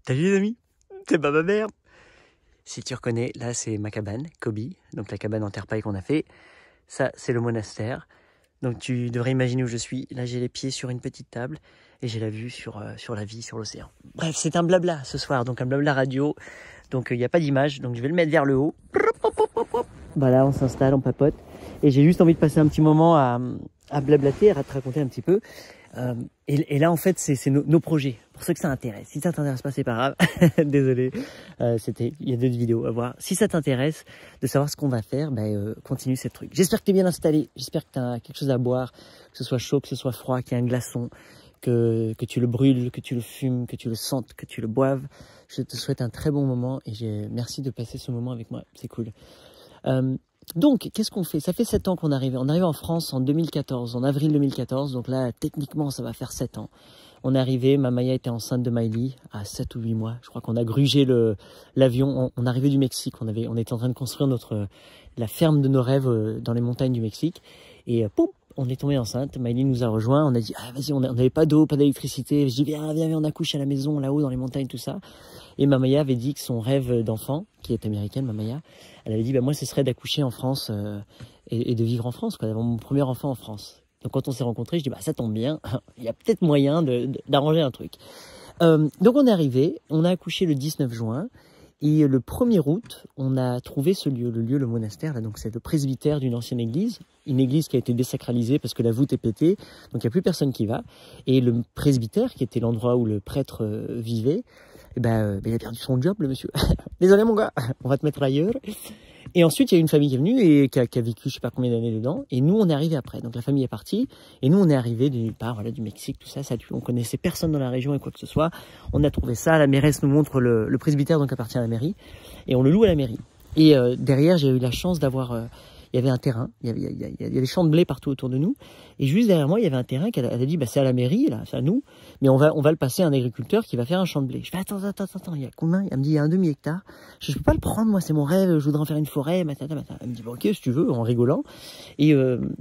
Salut les amis, c'est pas ma mère. Si tu reconnais, là c'est ma cabane, Kobe, donc la cabane en terre paille qu'on a fait. Ça c'est le monastère. Donc tu devrais imaginer où je suis. Là j'ai les pieds sur une petite table et j'ai la vue sur la vie, sur l'océan. Bref, c'est un blabla ce soir, donc un blabla radio. Donc il n'y a pas d'image, donc je vais le mettre vers le haut. Voilà, on s'installe, on papote. Et j'ai juste envie de passer un petit moment à blablater, à te raconter un petit peu. Et là, en fait, c'est nos projets. Pour ceux que ça intéresse. Si ça t'intéresse pas, c'est pas grave. Désolé. Il y a d'autres vidéos à voir. Si ça t'intéresse de savoir ce qu'on va faire, continue ce truc. J'espère que tu es bien installé. J'espère que tu as quelque chose à boire, que ce soit chaud, que ce soit froid, qu'il y a un glaçon, que tu le brûles, que tu le fumes, que tu le sentes, que tu le boives. Je te souhaite un très bon moment et merci de passer ce moment avec moi. C'est cool. Donc, qu'est-ce qu'on fait? Ça fait 7 ans qu'on est arrivé. On est arrivé en France en 2014, en avril 2014. Donc là, techniquement, ça va faire 7 ans. On est arrivé, ma Maya était enceinte de Miley à 7 ou 8 mois. Je crois qu'on a grugé l'avion. On est arrivé du Mexique. On était en train de construire la ferme de nos rêves dans les montagnes du Mexique. Et poum, on est tombé enceinte. Miley nous a rejoints. On a dit, ah vas-y, on n'avait pas d'eau, pas d'électricité. Je dis, viens, on accouche à la maison, là-haut, dans les montagnes, tout ça. Et ma Maya avait dit que son rêve d'enfant, qui est américaine, ma Maya, elle avait dit, moi, ce serait d'accoucher en France et de vivre en France, quoi, d'avoir mon premier enfant en France. Donc, quand on s'est rencontrés, je dis, ça tombe bien, il y a peut-être moyen d'arranger un truc. Donc, on est arrivé, on a accouché le 19 juin, et le 1er août, on a trouvé ce lieu, le monastère, là, donc c'est le presbytère d'une ancienne église, une église qui a été désacralisée parce que la voûte est pétée, donc il n'y a plus personne qui va. Et le presbytère, qui était l'endroit où le prêtre vivait, il a perdu son job, le monsieur. Désolé mon gars, on va te mettre ailleurs. Et ensuite, il y a une famille qui est venue et qui a vécu je sais pas combien d'années dedans. Et nous, on est arrivé après. Donc la famille est partie. Et nous, on est arrivé de nulle part, voilà, du Mexique, tout ça. On connaissait personne dans la région et quoi que ce soit. On a trouvé ça. La mairesse nous montre le presbytère, donc appartient à la mairie. Et on le loue à la mairie. Et derrière, j'ai eu la chance d'avoir... il y avait un terrain, il y a des champs de blé partout autour de nous. Et juste derrière moi, il y avait un terrain qu'elle a dit, c'est à la mairie, là, c'est à nous, mais on va le passer à un agriculteur qui va faire un champ de blé. Je fais, attends, il y a combien? Elle me dit, il y a un demi-hectare. Je peux pas le prendre, moi, c'est mon rêve, je voudrais en faire une forêt, Elle me dit, ok, si tu veux, en rigolant. Et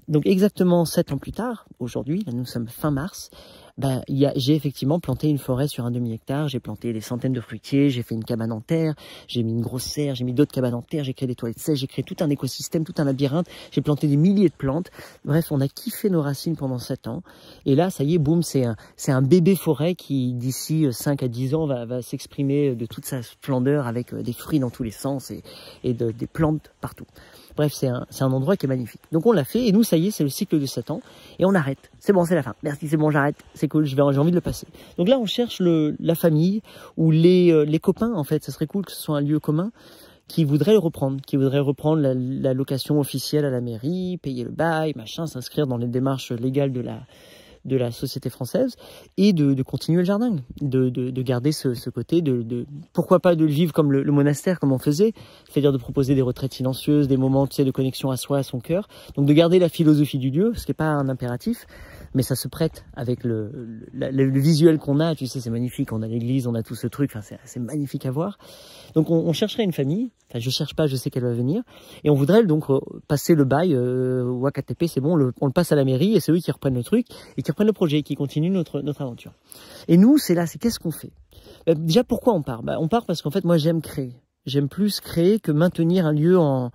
donc, exactement 7 ans plus tard, aujourd'hui, là, nous sommes fin mars, j'ai effectivement planté une forêt sur un demi-hectare, j'ai planté des centaines de fruitiers, j'ai fait une cabane en terre, j'ai mis une grosse serre, j'ai mis d'autres cabanes en terre, j'ai créé des toilettes sèches, j'ai créé tout un écosystème, tout un labyrinthe, j'ai planté des milliers de plantes. Bref, on a kiffé nos racines pendant 7 ans. Et là, ça y est, boum, c'est un bébé forêt qui, d'ici 5 à 10 ans, va s'exprimer de toute sa splendeur avec des fruits dans tous les sens et des plantes partout. Bref, c'est un endroit qui est magnifique. Donc on l'a fait, et nous, ça y est, c'est le cycle de 7 ans, et on arrête. C'est bon, c'est la fin. Merci, c'est bon, j'arrête. C'est cool, j'ai envie de le passer. Donc là, on cherche la famille, ou les copains, en fait. Ça serait cool que ce soit un lieu commun, qui voudrait le reprendre, la location officielle à la mairie, payer le bail, machin, s'inscrire dans les démarches légales de la société française et de continuer le jardin, de garder ce côté, pourquoi pas de le vivre comme le monastère, comme on faisait, c'est-à-dire de proposer des retraites silencieuses, des moments de connexion à soi, à son cœur, donc de garder la philosophie du lieu, ce qui n'est pas un impératif, mais ça se prête avec le visuel qu'on a, tu sais, c'est magnifique, on a l'église, on a tout ce truc, enfin, c'est magnifique à voir. Donc on chercherait une famille, enfin je cherche pas, je sais qu'elle va venir, et on voudrait donc passer le bail, Ouakatépé, c'est bon, on le passe à la mairie, et c'est eux qui reprennent le truc, et qui reprennent le projet, qui continuent notre aventure. Et nous, c'est qu'est-ce qu'on fait? Déjà, pourquoi on part? On part parce qu'en fait, moi j'aime créer. J'aime plus créer que maintenir un lieu en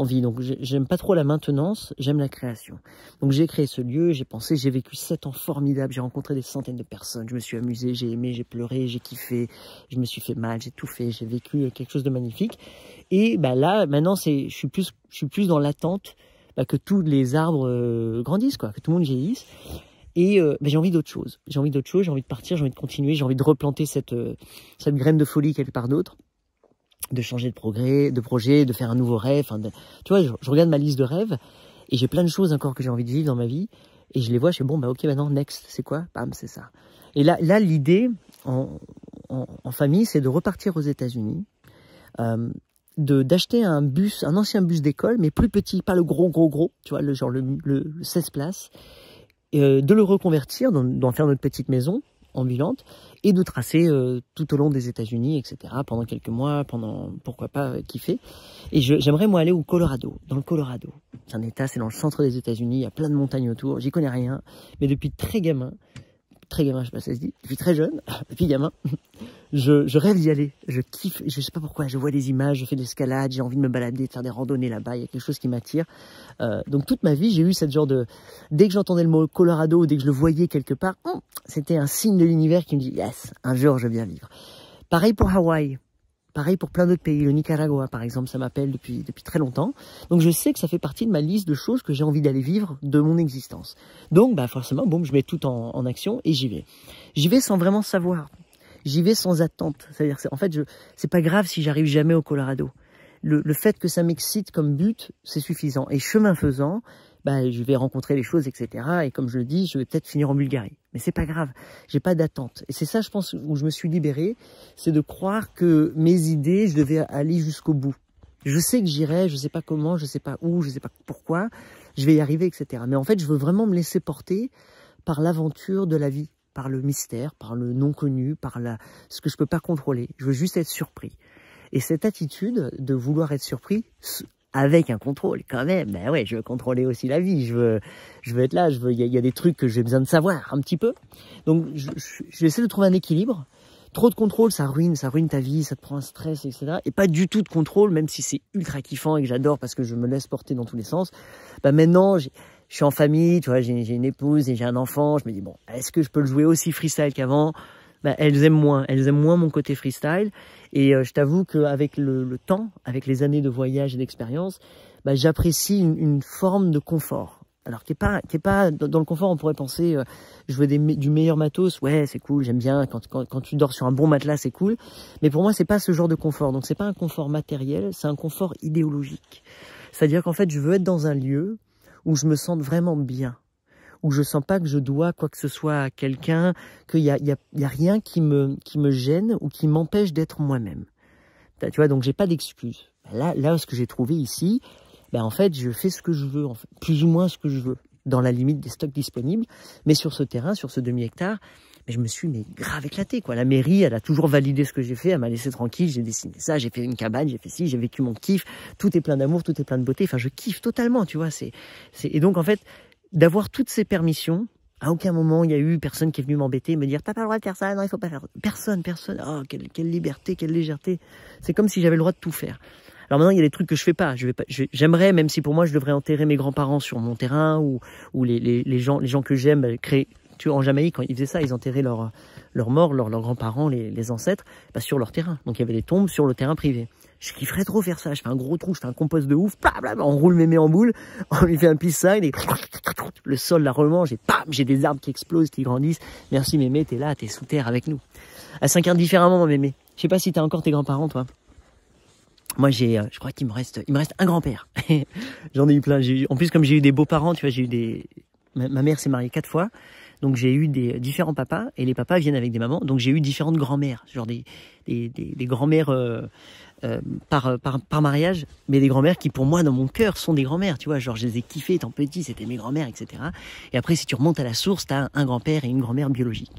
vie. Donc j'aime pas trop la maintenance, j'aime la création. Donc j'ai créé ce lieu, j'ai vécu 7 ans formidables, j'ai rencontré des centaines de personnes, je me suis amusé, j'ai aimé, j'ai pleuré, j'ai kiffé, je me suis fait mal, j'ai tout fait, j'ai vécu quelque chose de magnifique. Et là, maintenant, je suis plus dans l'attente que tous les arbres grandissent, quoi, que tout le monde vieillisse. Et j'ai envie d'autre chose. J'ai envie de partir, j'ai envie de continuer, j'ai envie de replanter cette graine de folie quelque part d'autre. De changer de projet, de faire un nouveau rêve. Tu vois, je regarde ma liste de rêves et j'ai plein de choses encore que j'ai envie de vivre dans ma vie. Et je les vois, je fais ok, maintenant, next, c'est quoi? Bam, c'est ça. Et là l'idée en famille, c'est de repartir aux États-Unis, d'acheter un ancien bus d'école, mais plus petit, pas le gros, tu vois, le 16 places, de le reconvertir, d'en faire notre petite maison ambulante, et de tracer tout au long des États-Unis, etc., pendant quelques mois, pourquoi pas, kiffer. Et j'aimerais, moi, aller au Colorado, dans le Colorado. C'est un état, c'est dans le centre des États-Unis, il y a plein de montagnes autour, j'y connais rien, mais depuis très très gamin, je sais pas si ça se dit, depuis très jeune, depuis gamin, je rêve d'y aller, je kiffe, je sais pas pourquoi, je vois des images, je fais de l'escalade, j'ai envie de me balader, de faire des randonnées là-bas, il y a quelque chose qui m'attire. Donc toute ma vie, j'ai eu cette genre de... Dès que j'entendais le mot Colorado, ou dès que je le voyais quelque part, c'était un signe de l'univers qui me dit « Yes, un jour je viens vivre ». Pareil pour Hawaï. Pareil pour plein d'autres pays, le Nicaragua par exemple, ça m'appelle depuis très longtemps. Donc je sais que ça fait partie de ma liste de choses que j'ai envie d'aller vivre de mon existence. Donc bah forcément, boum, je mets tout en action et j'y vais. J'y vais sans vraiment savoir. J'y vais sans attente. C'est-à-dire en fait, c'est pas grave si j'arrive jamais au Colorado. Le fait que ça m'excite comme but, c'est suffisant. Et chemin faisant, bah, je vais rencontrer les choses, etc. Et comme je le dis, je vais peut-être finir en Bulgarie. Mais c'est pas grave, j'ai pas d'attente. Et c'est ça, je pense, où je me suis libéré, c'est de croire que mes idées, je devais aller jusqu'au bout. Je sais que j'irai, je sais pas comment, je sais pas où, je sais pas pourquoi, je vais y arriver, etc. Mais en fait, je veux vraiment me laisser porter par l'aventure de la vie, par le mystère, par le non connu, par ce que je peux pas contrôler. Je veux juste être surpris. Et cette attitude de vouloir être surpris, avec un contrôle quand même, ben ouais, je veux contrôler aussi la vie, je veux être là, il y a des trucs que j'ai besoin de savoir un petit peu. Donc j'essaie de trouver un équilibre. Trop de contrôle, ça ruine ta vie, ça te prend un stress, etc. Et pas du tout de contrôle, même si c'est ultra kiffant et que j'adore parce que je me laisse porter dans tous les sens. Bah maintenant, je suis en famille, tu vois, j'ai une épouse et j'ai un enfant. Je me dis bon, est-ce que je peux le jouer aussi freestyle qu'avant? Bah, elles aiment moins mon côté freestyle. Et je t'avoue qu'avec le temps, avec les années de voyage et d'expérience, bah, j'apprécie une forme de confort. Alors qui est pas dans le confort, on pourrait penser je veux du meilleur matos, ouais c'est cool, j'aime bien quand tu dors sur un bon matelas, c'est cool. Mais pour moi c'est pas ce genre de confort. Donc c'est pas un confort matériel, c'est un confort idéologique. C'est-à-dire qu'en fait je veux être dans un lieu où je me sente vraiment bien, où je sens pas que je dois quoi que ce soit à quelqu'un, qu'il y a rien qui me gêne ou qui m'empêche d'être moi-même. Tu vois, donc j'ai pas d'excuses. Là, ce que j'ai trouvé ici, ben en fait, je fais ce que je veux, en fait, plus ou moins ce que je veux, dans la limite des stocks disponibles. Mais sur ce terrain, sur ce demi-hectare, mais je me suis grave éclaté, quoi. La mairie, elle a toujours validé ce que j'ai fait, elle m'a laissé tranquille, j'ai dessiné ça, j'ai fait une cabane, j'ai fait ci, j'ai vécu mon kiff. Tout est plein d'amour, tout est plein de beauté. Enfin, je kiffe totalement, tu vois. Et donc, en fait, d'avoir toutes ces permissions, à aucun moment il y a eu personne qui est venu m'embêter, me dire t'as pas le droit de faire ça, non il faut pas faire. Personne. Oh quelle liberté, quelle légèreté. C'est comme si j'avais le droit de tout faire. Alors maintenant il y a des trucs que je fais pas. J'aimerais, même si pour moi je devrais enterrer mes grands-parents sur mon terrain ou les gens que j'aime créer. Tu vois, en Jamaïque, quand ils faisaient ça, ils enterraient leurs morts, leurs grands-parents, les ancêtres, sur leur terrain. Donc il y avait des tombes sur le terrain privé. Je kifferais trop faire ça. Je fais un gros trou, je fais un compost de ouf, blablabla, on roule mémé en boule, on lui fait un peace sign et le sol la remange et pam, j'ai des arbres qui explosent, qui grandissent. Merci mémé, t'es là, t'es sous terre avec nous. Elle s'incarne différemment, mon mémé. Je sais pas si t'as encore tes grands-parents, toi. Moi, je crois qu'il me reste un grand-père. J'en ai eu plein. En plus, comme j'ai eu des beaux-parents, tu vois, ma mère s'est mariée 4 fois. Donc j'ai eu des différents papas et les papas viennent avec des mamans. Donc j'ai eu différentes grand-mères, genre des grand-mères par mariage, mais des grand-mères qui pour moi dans mon cœur sont des grand-mères, tu vois, genre je les ai kiffées étant petit, c'était mes grand-mères, etc. Et après si tu remontes à la source, t'as un grand-père et une grand-mère biologique.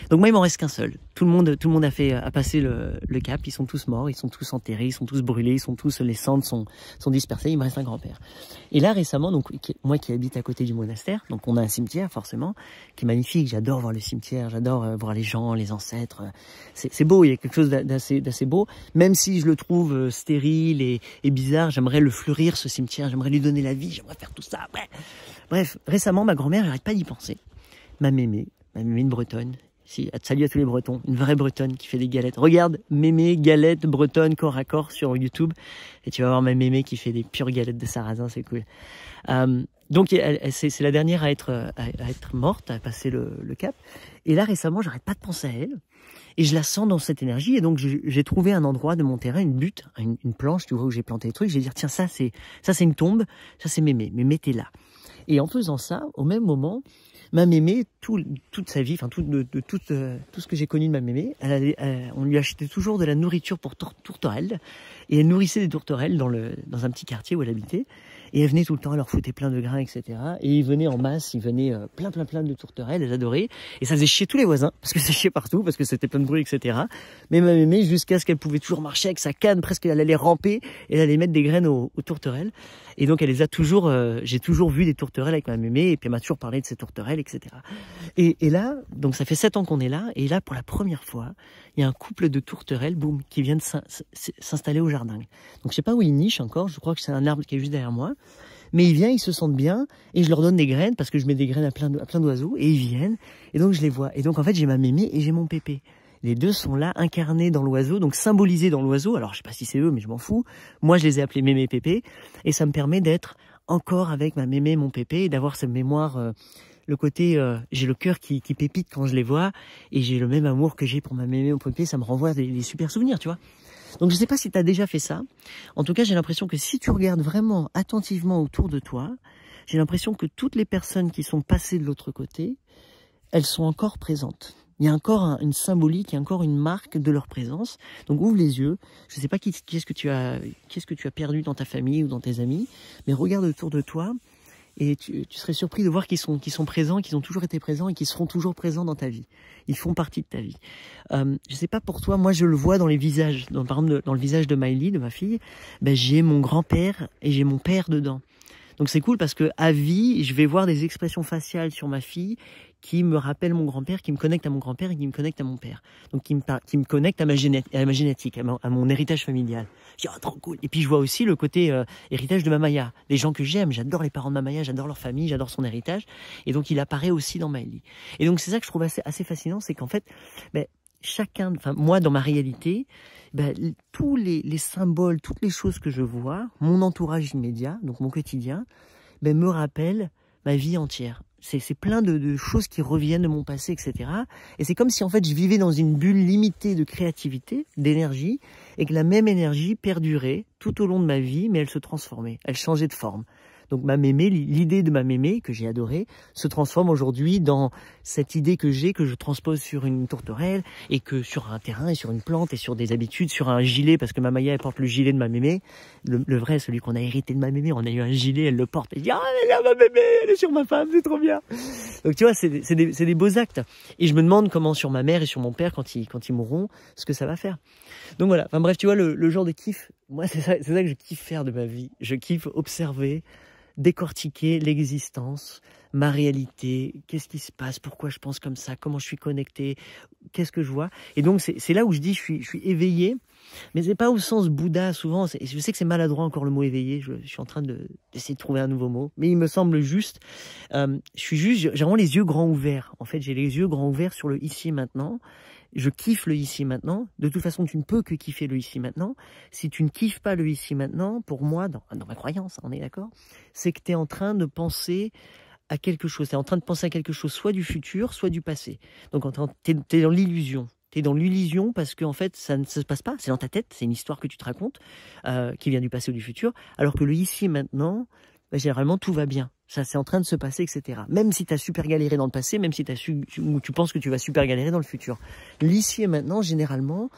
Donc moi il m'en reste qu'un seul. Tout le monde a passé le cap, ils sont tous morts, ils sont tous enterrés, ils sont tous brûlés, les cendres sont dispersées, il me reste un grand-père. Et là récemment, donc moi qui habite à côté du monastère, donc on a un cimetière forcément, qui est magnifique, j'adore voir le cimetière, j'adore voir les gens, les ancêtres, c'est beau, il y a quelque chose d'assez beau, même si je le trouve stérile et bizarre, j'aimerais le fleurir ce cimetière, j'aimerais lui donner la vie, j'aimerais faire tout ça, bref, récemment ma grand-mère, j'arrête pas d'y penser, ma mémé une bretonne, salut à tous les bretons, une vraie bretonne qui fait des galettes, regarde, mémé, galette bretonne, corps à corps sur YouTube, et tu vas voir ma mémé qui fait des pures galettes de sarrasin, c'est cool. Donc c'est la dernière à être morte, à passer le cap. Et là récemment, j'arrête pas de penser à elle. Et je la sens dans cette énergie. Et donc j'ai trouvé un endroit de mon terrain, une butte, une planche, tu vois, où j'ai planté des trucs. J'ai dit tiens ça c'est une tombe, ça c'est mémé. Mémé t'es là. Et en faisant ça, au même moment, ma mémé, toute sa vie, enfin tout ce que j'ai connu de ma mémé, on lui achetait toujours de la nourriture pour tourterelles. Et elle nourrissait des tourterelles dans un petit quartier où elle habitait. Et elles venaient tout le temps, elles leur foutaient plein de grains, etc. Et ils venaient en masse, ils venaient plein de tourterelles, elles adoraient. Et ça faisait chier tous les voisins, parce que ça chiait partout, parce que c'était plein de bruit, etc. Mais ma mémé, jusqu'à ce qu'elle pouvait toujours marcher avec sa canne, presque elle allait ramper, et elle allait mettre des graines aux tourterelles. Et donc elle les a toujours, j'ai toujours vu des tourterelles avec ma mémé, et puis elle m'a toujours parlé de ces tourterelles, etc. Et là, donc ça fait 7 ans qu'on est là, et là, pour la première fois, il y a un couple de tourterelles, boum, qui vient de s'installer au jardin. Donc je sais pas où ils nichent encore, je crois que c'est un arbre qui est juste derrière moi. Mais ils viennent, ils se sentent bien, et je leur donne des graines, parce que je mets des graines à plein d'oiseaux, et ils viennent, et donc je les vois. Et donc en fait, j'ai ma mémé et j'ai mon pépé. Les deux sont là, incarnés dans l'oiseau, donc symbolisés dans l'oiseau. Alors je sais pas si c'est eux, mais je m'en fous. Moi, je les ai appelés mémé et pépé, et ça me permet d'être encore avec ma mémé et mon pépé, et d'avoir cette mémoire, le côté, j'ai le cœur qui pépite quand je les vois, et j'ai le même amour que j'ai pour ma mémé et mon pépé, ça me renvoie des super souvenirs, tu vois. Donc je ne sais pas si tu as déjà fait ça. En tout cas, j'ai l'impression que si tu regardes vraiment attentivement autour de toi, j'ai l'impression que toutes les personnes qui sont passées de l'autre côté, elles sont encore présentes. Il y a encore une symbolique, il y a encore une marque de leur présence. Donc ouvre les yeux. Je ne sais pas qu'est-ce que tu as perdu dans ta famille ou dans tes amis, mais regarde autour de toi. Et tu serais surpris de voir qu'ils sont présents, qu'ils ont toujours été présents et qu'ils seront toujours présents dans ta vie. Ils font partie de ta vie. Je sais pas pour toi, moi je le vois dans les visages. Par exemple, dans le visage de Miley, de ma fille, ben, j'ai mon grand-père et j'ai mon père dedans. Donc c'est cool parce que à vie, je vais voir des expressions faciales sur ma fille qui me rappellent mon grand-père, qui me connectent à mon grand-père et qui me connectent à mon père. Donc qui me connectent à ma génétique, à mon héritage familial. Je dis, oh, trop cool. Et puis je vois aussi le côté héritage de Mamaya. Les gens que j'aime, j'adore les parents de Mamaya, j'adore leur famille, j'adore son héritage. Et donc il apparaît aussi dans Miley. Et donc c'est ça que je trouve assez fascinant, c'est qu'en fait, ben, moi dans ma réalité, ben, tous les symboles, toutes les choses que je vois, mon entourage immédiat, donc mon quotidien, ben, me rappellent ma vie entière. C'est plein de choses qui reviennent de mon passé, etc. Et c'est comme si en fait je vivais dans une bulle limitée de créativité, d'énergie, et que la même énergie perdurait tout au long de ma vie, mais elle se transformait, elle changeait de forme. Donc ma mémé, l'idée de ma mémé, que j'ai adorée, se transforme aujourd'hui dans cette idée que je transpose sur une tourterelle, et que sur un terrain, et sur une plante, et sur des habitudes, sur un gilet, parce que ma Maya, elle porte le gilet de ma mémé, le vrai, celui qu'on a hérité de ma mémé, on a eu un gilet, elle le porte, elle dit « Ah, elle est là, ma mémé, elle est sur ma femme, c'est trop bien !» Donc tu vois, c'est des beaux actes. Et je me demande comment sur ma mère et sur mon père, quand ils mourront, ce que ça va faire. Donc voilà, enfin bref, tu vois, le genre de kiff, moi c'est ça que je kiffe faire de ma vie. Je kiffe observer, décortiquer l'existence, ma réalité, qu'est-ce qui se passe, pourquoi je pense comme ça, comment je suis connecté, qu'est-ce que je vois. Et donc c'est là où je dis je suis éveillé, mais c'est pas au sens Bouddha souvent. Je sais que c'est maladroit encore le mot éveillé, je suis en train d'essayer de trouver un nouveau mot, mais il me semble juste, j'ai vraiment les yeux grands ouverts. En fait, j'ai les yeux grands ouverts sur le ici et maintenant. Je kiffe le ici maintenant. De toute façon, tu ne peux que kiffer le ici maintenant. Si tu ne kiffes pas le ici maintenant, pour moi, dans ma croyance, on est d'accord, c'est que tu es en train de penser à quelque chose. Tu es en train de penser à quelque chose, soit du futur, soit du passé. Donc, tu es dans l'illusion. Tu es dans l'illusion parce qu'en fait, ça ne se passe pas. C'est dans ta tête, c'est une histoire que tu te racontes, qui vient du passé ou du futur. Alors que le ici et maintenant, bah, généralement, tout va bien. Ça, c'est en train de se passer, etc. Même si tu as super galéré dans le passé, même si tu penses que tu vas super galérer dans le futur. L'ici et maintenant, généralement,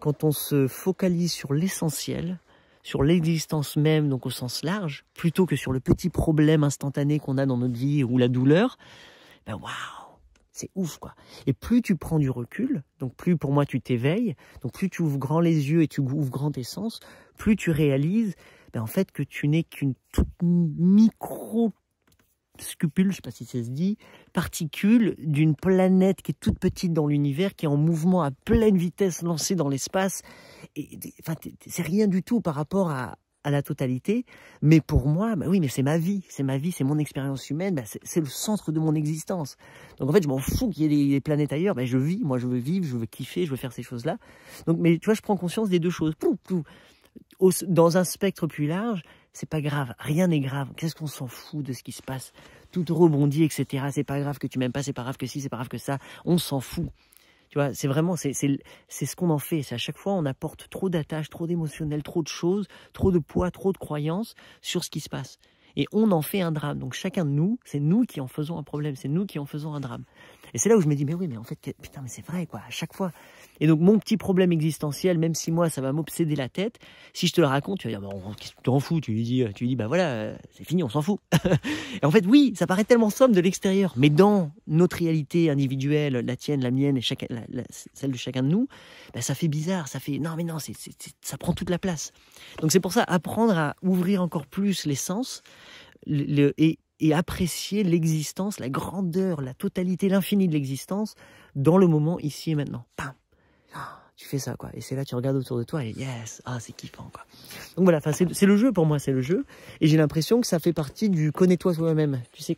quand on se focalise sur l'essentiel, sur l'existence même, donc au sens large, plutôt que sur le petit problème instantané qu'on a dans notre vie ou la douleur, ben waouh, c'est ouf quoi. Et plus tu prends du recul, donc plus pour moi tu t'éveilles, donc plus tu ouvres grand les yeux et tu ouvres grand tes sens, plus tu réalises ben, en fait que tu n'es qu'une toute micro scupule, je sais pas si ça se dit, particule d'une planète qui est toute petite dans l'univers, qui est en mouvement à pleine vitesse lancée dans l'espace. Et enfin, c'est rien du tout par rapport à la totalité. Mais pour moi, bah oui, mais c'est ma vie, c'est mon expérience humaine, bah c'est le centre de mon existence. Donc en fait, je m'en fous qu'il y ait des planètes ailleurs, bah je vis, moi je veux vivre, je veux kiffer, je veux faire ces choses-là. Donc, mais tu vois, je prends conscience des deux choses. Dans un spectre plus large, c'est pas grave, rien n'est grave. Qu'est-ce qu'on s'en fout de ce qui se passe? Tout rebondit, etc. C'est pas grave que tu m'aimes pas, c'est pas grave que si, c'est pas grave que ça. On s'en fout. Tu vois, c'est vraiment, c'est ce qu'on en fait. C'est à chaque fois, on apporte trop d'attaches, trop d'émotionnel, trop de choses, trop de poids, trop de croyances sur ce qui se passe. Et on en fait un drame. Donc chacun de nous, c'est nous qui en faisons un problème, c'est nous qui en faisons un drame. Et c'est là où je me dis, mais oui, mais en fait, putain, mais c'est vrai, quoi, à chaque fois. Et donc, mon petit problème existentiel, même si moi, ça va m'obséder la tête, si je te le raconte, tu vas dire, bah, qu'est-ce que tu t'en fous? Tu lui dis, bah voilà, c'est fini, on s'en fout. Et en fait, oui, ça paraît tellement simple de l'extérieur, mais dans notre réalité individuelle, la tienne, la mienne, et celle de chacun de nous, bah, ça fait bizarre, ça fait, non, mais non, ça prend toute la place. Donc, c'est pour ça, apprendre à ouvrir encore plus les sens, et apprécier l'existence, la grandeur, la totalité, l'infini de l'existence dans le moment ici et maintenant. Pam. Tu fais ça, quoi. Et c'est là, tu regardes autour de toi et yes, c'est kiffant, quoi. Donc voilà, c'est le jeu pour moi, c'est le jeu. Et j'ai l'impression que ça fait partie du connais-toi toi-même. Tu sais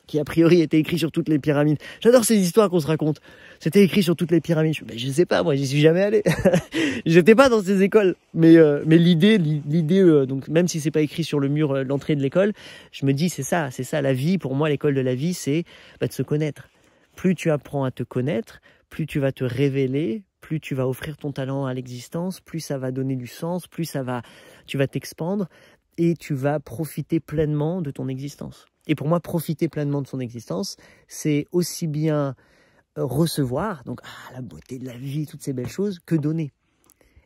qui a priori était écrit sur toutes les pyramides. J'adore ces histoires qu'on se raconte. C'était écrit sur toutes les pyramides. Je sais pas, moi, j'y suis jamais allé. J'étais pas dans ces écoles. Mais l'idée, donc même si c'est pas écrit sur le mur l'entrée de l'école, je me dis c'est ça la vie. Pour moi, l'école de la vie, c'est de se connaître. Plus tu apprends à te connaître, plus tu vas te révéler, plus tu vas offrir ton talent à l'existence, plus ça va donner du sens, plus tu vas t'expandre et tu vas profiter pleinement de ton existence. Et pour moi, profiter pleinement de son existence, c'est aussi bien recevoir, donc la beauté de la vie, toutes ces belles choses, que donner.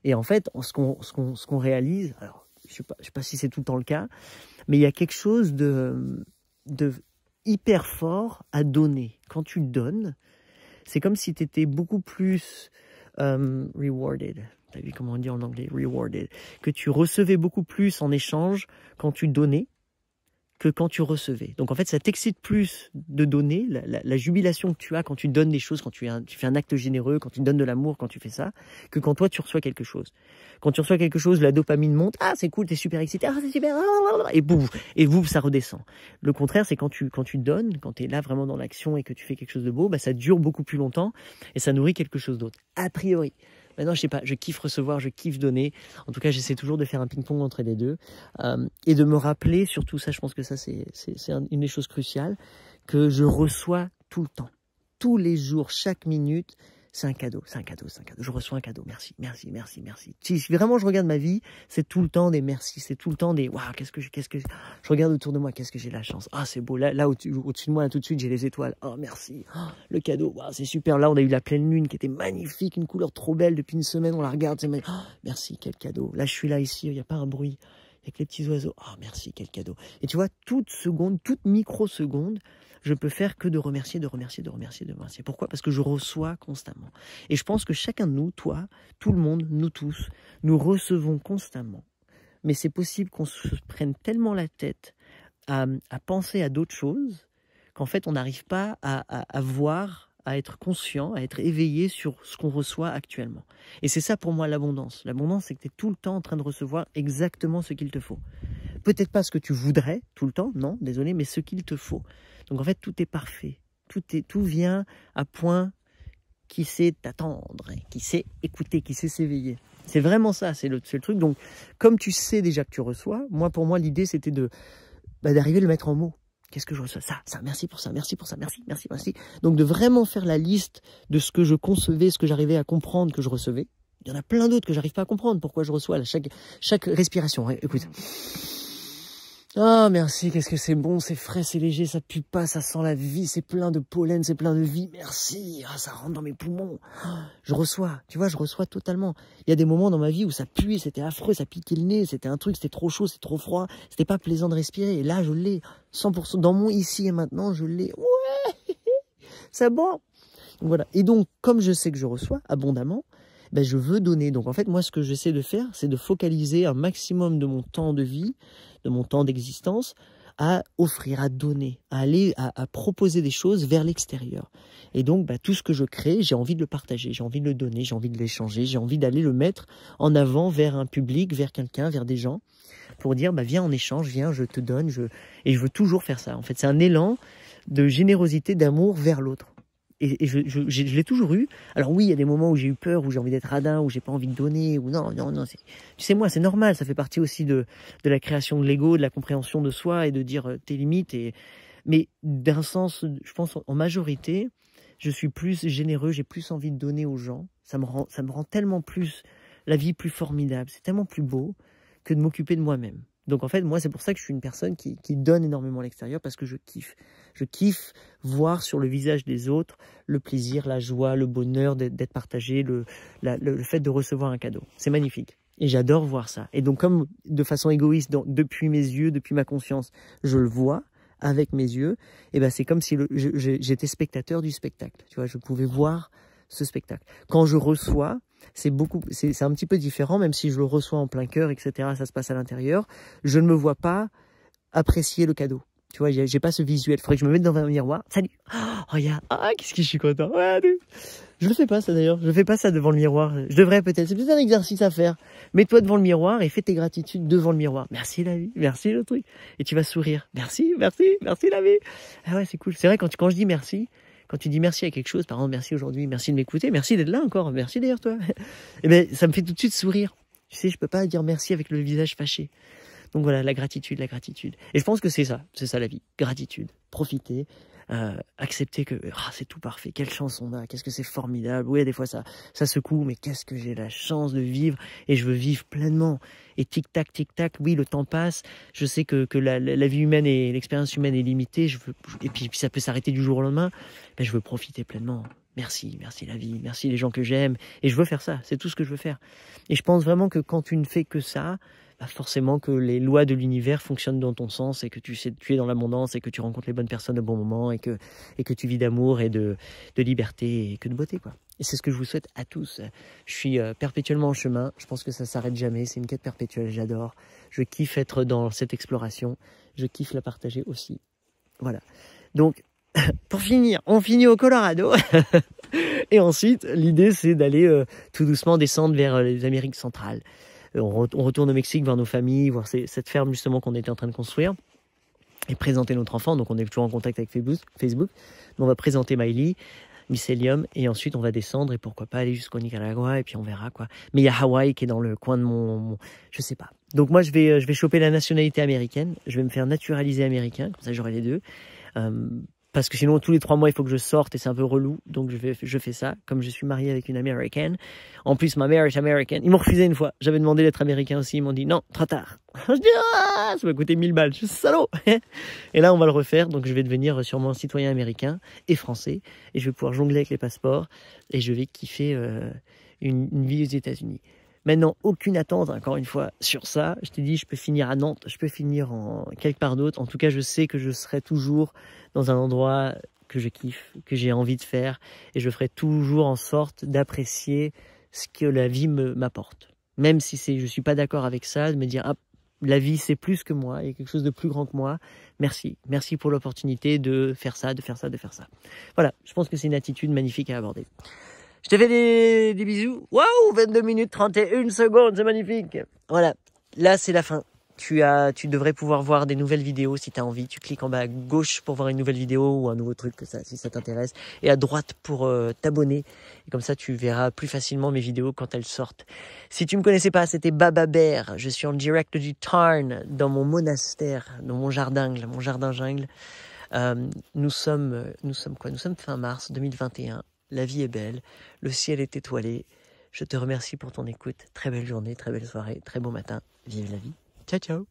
Et en fait, ce qu'on réalise, alors je sais pas si c'est tout le temps le cas, mais il y a quelque chose de hyper fort à donner. Quand tu donnes, c'est comme si tu étais beaucoup plus rewarded. Tu as vu comment on dit en anglais, rewarded. Que tu recevais beaucoup plus en échange quand tu donnais que quand tu recevais. Donc en fait, ça t'excite plus de donner, la jubilation que tu as quand tu donnes des choses, quand tu fais un acte généreux, quand tu donnes de l'amour, quand tu fais ça, que quand toi tu reçois quelque chose. Quand tu reçois quelque chose, la dopamine monte, c'est cool, t'es super excité, c'est super, et bouf, ça redescend. Le contraire, c'est quand tu donnes, quand tu es là vraiment dans l'action et que tu fais quelque chose de beau, ça dure beaucoup plus longtemps et ça nourrit quelque chose d'autre. A priori. Maintenant, je sais pas, je kiffe recevoir, je kiffe donner. En tout cas, j'essaie toujours de faire un ping-pong entre les deux et de me rappeler, surtout ça, je pense que ça, c'est une des choses cruciales, que je reçois tout le temps. Tous les jours, chaque minute, c'est un cadeau, c'est un cadeau, c'est un cadeau. Je reçois un cadeau, merci, merci, merci, merci. Si vraiment je regarde ma vie, c'est tout le temps des merci, c'est tout le temps des waouh, qu'est-ce que je regarde autour de moi, qu'est-ce que j'ai la chance. C'est beau, là au-dessus de moi, là, tout de suite, j'ai les étoiles. Merci, le cadeau, c'est super. Là, on a eu la pleine lune qui était magnifique, une couleur trop belle depuis une semaine, on la regarde, c'est magnifique. Merci, quel cadeau. Là, je suis là ici, il n'y a pas un bruit, il n'y a que les petits oiseaux. Merci, quel cadeau. Et tu vois, toute microseconde, je peux faire que de remercier. Pourquoi? Parce que je reçois constamment. Et je pense que chacun de nous, toi, tout le monde, nous tous, nous recevons constamment. Mais c'est possible qu'on se prenne tellement la tête à penser à d'autres choses qu'en fait, on n'arrive pas à voir, à être conscient, à être éveillé sur ce qu'on reçoit actuellement. Et c'est ça pour moi l'abondance. L'abondance, c'est que tu es tout le temps en train de recevoir exactement ce qu'il te faut. Peut-être pas ce que tu voudrais tout le temps, non, désolé, mais ce qu'il te faut. Donc en fait, tout est parfait. Tout vient à point qui sait t'attendre, qui sait écouter, qui sait s'éveiller. C'est vraiment ça, c'est le truc. Donc, comme tu sais déjà que tu reçois, pour moi, l'idée, c'était d'arriver à le mettre en mots. Qu'est-ce que je reçois? Ça, merci pour ça, merci. Donc, de vraiment faire la liste de ce que je concevais, ce que j'arrivais à comprendre que je recevais. Il y en a plein d'autres que j'arrive pas à comprendre pourquoi je reçois là, chaque respiration. Écoute. Merci, qu'est-ce que c'est bon, c'est frais, c'est léger, ça pue pas, ça sent la vie, c'est plein de pollen, c'est plein de vie, merci, ça rentre dans mes poumons. Je reçois, tu vois, je reçois totalement. Il y a des moments dans ma vie où ça puait, c'était affreux, ça piquait le nez, c'était un truc, c'était trop chaud, c'était trop froid, c'était pas plaisant de respirer. Et là, je l'ai, 100%, dans mon ici et maintenant, je l'ai. Ouais, c'est bon. Voilà. Et donc, comme je sais que je reçois abondamment, je veux donner. Donc en fait, moi, ce que j'essaie de faire, c'est de focaliser un maximum de mon temps de vie, de mon temps d'existence, à offrir, à donner, à aller, à proposer des choses vers l'extérieur. Et donc, tout ce que je crée, j'ai envie de le partager, j'ai envie de le donner, j'ai envie de l'échanger, j'ai envie d'aller le mettre en avant vers un public, vers quelqu'un, vers des gens, pour dire, viens en échange, viens, je te donne, et je veux toujours faire ça. En fait, c'est un élan de générosité, d'amour vers l'autre. Et je l'ai toujours eu. Alors oui, il y a des moments où j'ai eu peur, où j'ai envie d'être radin, où j'ai pas envie de donner, ou non. Tu sais, moi, c'est normal, ça fait partie aussi de la création de l'ego, de la compréhension de soi et de dire tes limites. Mais d'un sens, je pense, en majorité, je suis plus généreux, j'ai plus envie de donner aux gens. Ça me rend tellement plus, la vie plus formidable, c'est tellement plus beau que de m'occuper de moi-même. Donc en fait, moi, c'est pour ça que je suis une personne qui donne énormément à l'extérieur, parce que je kiffe. Je kiffe voir sur le visage des autres le plaisir, la joie, le bonheur d'être partagé, le fait de recevoir un cadeau. C'est magnifique. Et j'adore voir ça. Et donc comme de façon égoïste, depuis mes yeux, depuis ma conscience, je le vois avec mes yeux, et ben c'est comme si j'étais spectateur du spectacle. Tu vois, je pouvais voir ce spectacle. Quand je reçois, c'est un petit peu différent, même si je le reçois en plein cœur, etc. Ça se passe à l'intérieur. Je ne me vois pas apprécier le cadeau. Tu vois, j'ai pas ce visuel. Il faudrait que je me mette devant un miroir. Salut. Oh, regarde. Ah, qu'est-ce que je suis content. Ouais, je le fais pas, ça d'ailleurs. Je fais pas ça devant le miroir. Je devrais peut-être. C'est peut-être un exercice à faire. Mets-toi devant le miroir et fais tes gratitudes devant le miroir. Merci la vie. Merci le truc. Et tu vas sourire. Merci, merci, merci la vie. Ah ouais, c'est cool. C'est vrai, quand je dis merci, quand tu dis merci à quelque chose, par exemple, merci aujourd'hui, merci de m'écouter, merci d'être là encore, merci d'ailleurs toi. Eh ben, ça me fait tout de suite sourire. Tu sais, je peux pas dire merci avec le visage fâché. Donc voilà, la gratitude, la gratitude. Et je pense que c'est ça la vie. Gratitude, profiter, accepter que c'est tout parfait. Quelle chance on a, qu'est-ce que c'est formidable. Oui, des fois ça secoue, mais qu'est-ce que j'ai la chance de vivre et je veux vivre pleinement. Et tic-tac, oui, le temps passe. Je sais que la vie humaine et l'expérience humaine est limitée. Et puis ça peut s'arrêter du jour au lendemain. Mais je veux profiter pleinement. Merci la vie, merci les gens que j'aime. Et je veux faire ça, c'est tout ce que je veux faire. Et je pense vraiment que quand tu ne fais que ça, forcément que les lois de l'univers fonctionnent dans ton sens et que tu es dans l'abondance et que tu rencontres les bonnes personnes au bon moment et que tu vis d'amour et de liberté et que de beauté, quoi. Et c'est ce que je vous souhaite à tous. Je suis perpétuellement en chemin. Je pense que ça s'arrête jamais. C'est une quête perpétuelle. J'adore. Je kiffe être dans cette exploration. Je kiffe la partager aussi. Voilà. Donc, pour finir, on finit au Colorado. Et ensuite, l'idée, c'est d'aller tout doucement descendre vers les Amériques centrales. On retourne au Mexique voir nos familles, voir cette ferme justement qu'on était en train de construire et présenter notre enfant. Donc on est toujours en contact avec Facebook. On va présenter Miley, Mycelium, et ensuite on va descendre et pourquoi pas aller jusqu'au Nicaragua et puis on verra quoi. Mais il y a Hawaï qui est dans le coin de mon je sais pas. Donc moi je vais choper la nationalité américaine, je vais me faire naturaliser américain, comme ça j'aurai les deux. Parce que sinon, tous les 3 mois, il faut que je sorte et c'est un peu relou. Donc, je fais ça. Comme je suis marié avec une américaine. En plus, ma mère est américaine. Ils m'ont refusé une fois. J'avais demandé d'être américain aussi. Ils m'ont dit non, trop tard. Je dis, ça m'a coûté 1000 balles. Je suis salaud. Et là, on va le refaire. Donc, je vais devenir sûrement citoyen américain et français. Et je vais pouvoir jongler avec les passeports. Et je vais kiffer une vie aux États-Unis. Maintenant, aucune attente, encore une fois, sur ça. Je t'ai dit, je peux finir à Nantes, je peux finir en quelque part d'autre. En tout cas, je sais que je serai toujours dans un endroit que je kiffe, que j'ai envie de faire. Et je ferai toujours en sorte d'apprécier ce que la vie m'apporte. Même si je suis pas d'accord avec ça, de me dire, la vie c'est plus que moi, il y a quelque chose de plus grand que moi. Merci. Merci pour l'opportunité de faire ça, de faire ça, de faire ça. Voilà, je pense que c'est une attitude magnifique à aborder. Je te fais des bisous. Waouh, 22 minutes 31 secondes, c'est magnifique. Voilà, là c'est la fin. Tu devrais pouvoir voir des nouvelles vidéos si tu as envie. Tu cliques en bas à gauche pour voir une nouvelle vidéo ou un nouveau truc si ça t'intéresse. Et à droite pour t'abonner. Et comme ça, tu verras plus facilement mes vidéos quand elles sortent. Si tu me connaissais pas, c'était Baba Bear. Je suis en direct du Tarn, dans mon monastère, dans mon jardin jungle. Nous sommes fin mars 2021. La vie est belle, le ciel est étoilé. Je te remercie pour ton écoute. Très belle journée, très belle soirée, très bon matin. Vive la vie. Ciao, ciao.